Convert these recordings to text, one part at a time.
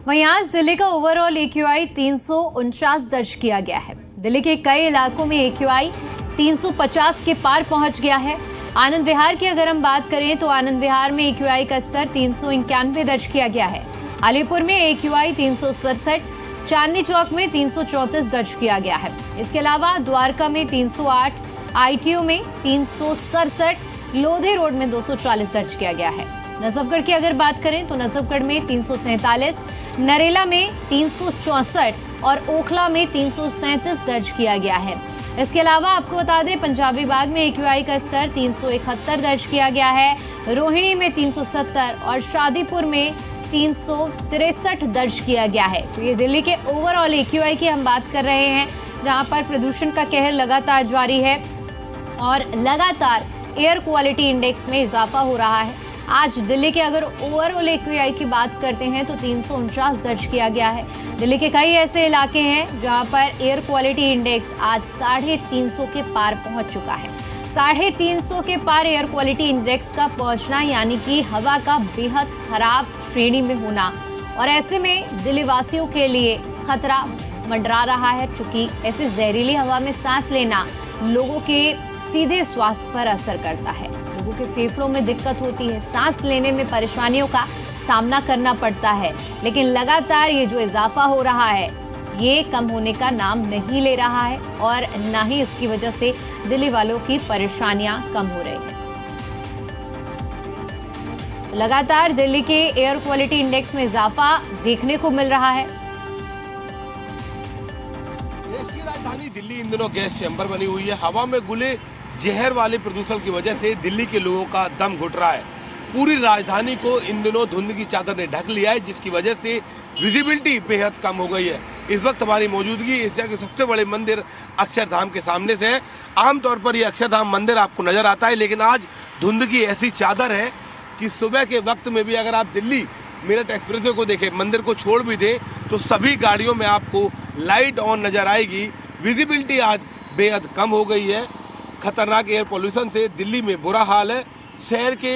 वहीं आज दिल्ली का ओवरऑल AQI 349 दर्ज किया गया है। दिल्ली के कई इलाकों में AQI 350 के पार पहुंच गया है। आनंद विहार की अगर हम बात करें तो आनंद विहार में AQI का स्तर 391 दर्ज किया गया है। अलीपुर में AQI 367, चांदनी चौक में 334 दर्ज किया गया है। इसके अलावा द्वारका में 308, ITO में 367, लोधी रोड में 240 दर्ज किया गया है। नजफगढ़ की अगर बात करें तो नजफगढ़ में 347, नरेला में 364 और ओखला में 337 दर्ज किया गया है। इसके अलावा आपको बता दें पंजाबी बाग में AQI का स्तर 371 दर्ज किया गया है। रोहिणी में 370 और शादीपुर में 363 दर्ज किया गया है। तो ये दिल्ली के ओवरऑल AQI की हम बात कर रहे हैं, जहां पर प्रदूषण का कहर लगातार जारी है और लगातार एयर क्वालिटी इंडेक्स में इजाफा हो रहा है। आज दिल्ली के अगर ओवरऑल AQI की बात करते हैं तो 349 दर्ज किया गया है। दिल्ली के कई ऐसे इलाके हैं जहां पर एयर क्वालिटी इंडेक्स आज 350 के पार पहुंच चुका है। 350 के पार एयर क्वालिटी इंडेक्स का पहुंचना यानी कि हवा का बेहद खराब श्रेणी में होना, और ऐसे में दिल्ली वासियों के लिए खतरा मंडरा रहा है, चूंकि ऐसे जहरीली हवा में सांस लेना लोगों के सीधे स्वास्थ्य पर असर करता है। लोगों के फेफड़ों में दिक्कत होती है, सांस लेने में परेशानियों का सामना करना पड़ता है। लेकिन लगातार ये जो इजाफा हो रहा है ये कम होने का नाम नहीं ले रहा है और ना ही इसकी वजह से दिल्ली वालों की परेशानियां कम हो रही है। लगातार दिल्ली के एयर क्वालिटी इंडेक्स में इजाफा देखने को मिल रहा है। देश की राजधानी दिल्ली इन दिनों गैस चैम्बर बनी हुई है। हवा में घुले जहर वाले प्रदूषण की वजह से दिल्ली के लोगों का दम घुट रहा है। पूरी राजधानी को इन दिनों धुंध की चादर ने ढक लिया है, जिसकी वजह से विजिबिलिटी बेहद कम हो गई है। इस वक्त हमारी मौजूदगी एशिया के सबसे बड़े मंदिर अक्षरधाम के सामने से है। आमतौर पर ये अक्षरधाम मंदिर आपको नजर आता है, लेकिन आज धुंध की ऐसी चादर है कि सुबह के वक्त में भी अगर आप दिल्ली मेरठ एक्सप्रेसवे को देखें, मंदिर को छोड़ भी दें, तो सभी गाड़ियों में आपको लाइट ऑन नजर आएगी। विजिबिलिटी आज बेहद कम हो गई है। खतरनाक एयर पोल्यूशन से दिल्ली में बुरा हाल है। शहर के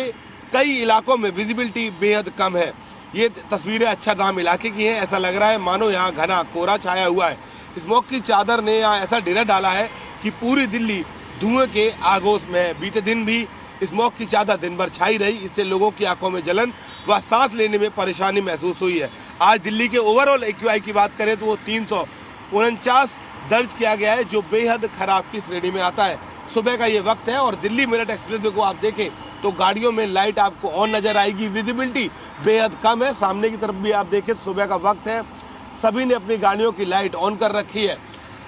कई इलाकों में विजिबिलिटी बेहद कम है। ये तस्वीरें अक्षरधाम इलाके की हैं। ऐसा लग रहा है मानो यहाँ घना कोहरा छाया हुआ है। स्मोक की चादर ने यहाँ ऐसा डेरा डाला है कि पूरी दिल्ली धुएं के आगोश में है। बीते दिन भी स्मोक की चादर दिन भर छाई रही, इससे लोगों की आंखों में जलन व सांस लेने में परेशानी महसूस हुई है। आज दिल्ली के ओवरऑल AQI की बात करें तो वो 349 दर्ज किया गया है, जो बेहद खराब की श्रेणी में आता है। सुबह का ये वक्त है और दिल्ली मेरठ एक्सप्रेसवे को आप देखें तो गाड़ियों में लाइट आपको ऑन नजर आएगी। विजिबिलिटी बेहद कम है। सामने की तरफ भी आप देखें, सुबह का वक्त है, सभी ने अपनी गाड़ियों की लाइट ऑन कर रखी है।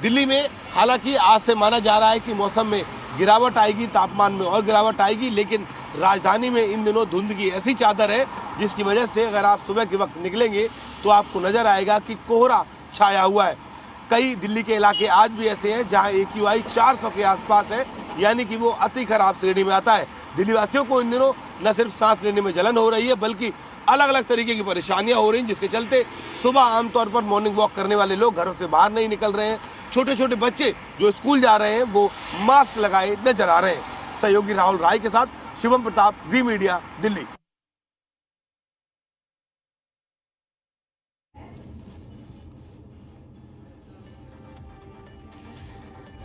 दिल्ली में हालांकि आज से माना जा रहा है कि मौसम में गिरावट आएगी, तापमान में और गिरावट आएगी, लेकिन राजधानी में इन दिनों धुंध की ऐसी चादर है जिसकी वजह से अगर आप सुबह के वक्त निकलेंगे तो आपको नजर आएगा कि कोहरा छाया हुआ है। कई दिल्ली के इलाके आज भी ऐसे हैं जहां AQI 400 के आसपास है, यानी कि वो अति खराब श्रेणी में आता है। दिल्ली वासियों को इन दिनों न सिर्फ सांस लेने में जलन हो रही है, बल्कि अलग अलग तरीके की परेशानियां हो रही हैं, जिसके चलते सुबह आमतौर पर मॉर्निंग वॉक करने वाले लोग घरों से बाहर नहीं निकल रहे हैं। छोटे छोटे बच्चे जो स्कूल जा रहे हैं वो मास्क लगाए नजर आ रहे हैं। सहयोगी राहुल राय के साथ शिवम प्रताप, जी मीडिया, दिल्ली।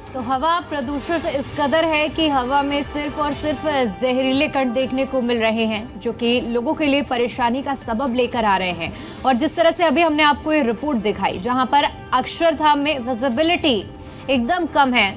तो हवा प्रदूषित इस कदर है कि हवा में सिर्फ और सिर्फ जहरीले कण देखने को मिल रहे हैं, जो कि लोगों के लिए परेशानी का सबब लेकर आ रहे हैं। और जिस तरह से अभी हमने आपको ये रिपोर्ट दिखाई, जहां पर अक्षरधाम में विजिबिलिटी एकदम कम है,